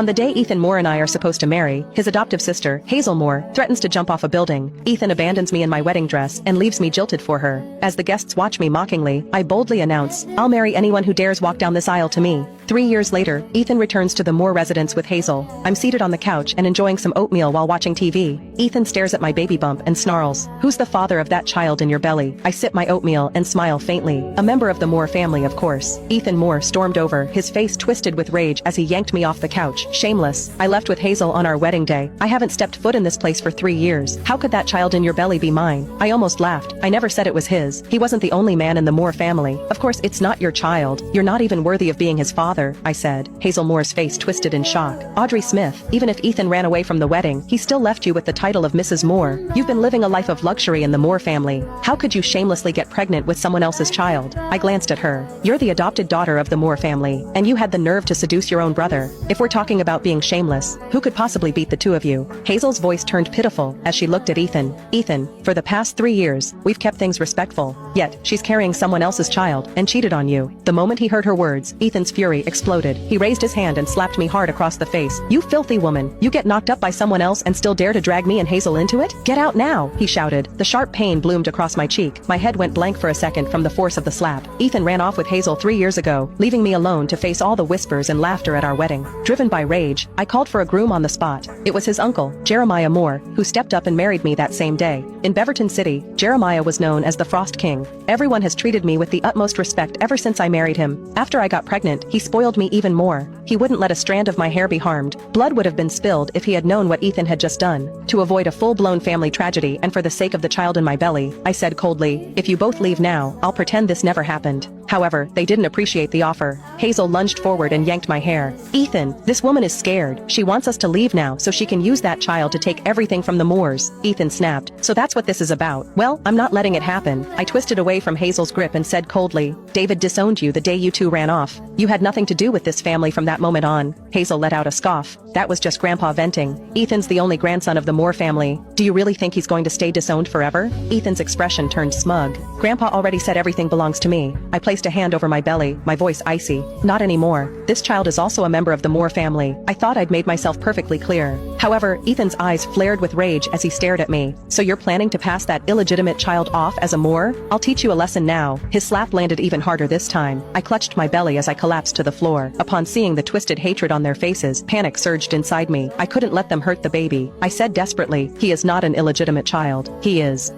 On the day Ethan Moore and I are supposed to marry, his adoptive sister, Hazel Moore, threatens to jump off a building. Ethan abandons me in my wedding dress and leaves me jilted for her. As the guests watch me mockingly, I boldly announce, "I'll marry anyone who dares walk down this aisle to me." 3 years later, Ethan returns to the Moore residence with Hazel. I'm seated on the couch and enjoying some oatmeal while watching TV. Ethan stares at my baby bump and snarls, "Who's the father of that child in your belly?" I sip my oatmeal and smile faintly. A member of the Moore family, of course. Ethan Moore stormed over, his face twisted with rage as he yanked me off the couch. Shameless. I left with Hazel on our wedding day. I haven't stepped foot in this place for 3 years. How could that child in your belly be mine? I almost laughed. I never said it was his. He wasn't the only man in the Moore family. Of course it's not your child. You're not even worthy of being his father, I said. Hazel Moore's face twisted in shock. Audrey Smith, even if Ethan ran away from the wedding, he still left you with the title of Mrs. Moore. You've been living a life of luxury in the Moore family. How could you shamelessly get pregnant with someone else's child? I glanced at her. You're the adopted daughter of the Moore family, and you had the nerve to seduce your own brother. If we're talking about being shameless, who could possibly beat the two of you? Hazel's voice turned pitiful as she looked at Ethan. Ethan, for the past 3 years, we've kept things respectful. Yet, she's carrying someone else's child and cheated on you. The moment he heard her words, Ethan's fury exploded. He raised his hand and slapped me hard across the face. "You filthy woman! You get knocked up by someone else and still dare to drag me and Hazel into it? Get out now!" he shouted. The sharp pain bloomed across my cheek. My head went blank for a second from the force of the slap. Ethan ran off with Hazel 3 years ago, leaving me alone to face all the whispers and laughter at our wedding. Driven by rage, I called for a groom on the spot. It was his uncle, Jeremiah Moore, who stepped up and married me that same day. In Beaverton City, Jeremiah was known as the Frost King. Everyone has treated me with the utmost respect ever since I married him. After I got pregnant, he spoiled me even more. He wouldn't let a strand of my hair be harmed. Blood would have been spilled if he had known what Ethan had just done. To avoid a full-blown family tragedy and for the sake of the child in my belly, I said coldly, "If you both leave now, I'll pretend this never happened." However, they didn't appreciate the offer. Hazel lunged forward and yanked my hair. "Ethan, this woman is scared. She wants us to leave now so she can use that child to take everything from the Moores." Ethan snapped. "So that's what this is about. Well, I'm not letting it happen." I twisted away from Hazel's grip and said coldly, "David disowned you the day you two ran off. You had nothing to do with this family from that moment on." Hazel let out a scoff. "That was just Grandpa venting. Ethan's the only grandson of the Moore family. Do you really think he's going to stay disowned forever?" Ethan's expression turned smug. "Grandpa already said everything belongs to me." I placed a hand over my belly, my voice icy. "Not anymore. This child is also a member of the Moore family." I thought I'd made myself perfectly clear. However, Ethan's eyes flared with rage as he stared at me. "So you're planning to pass that illegitimate child off as a Moore? I'll teach you a lesson now." His slap landed even harder this time. I clutched my belly as I collapsed to the floor. Upon seeing the twisted hatred on their faces, panic surged inside me. I couldn't let them hurt the baby. I said desperately, "He is not an illegitimate child. He is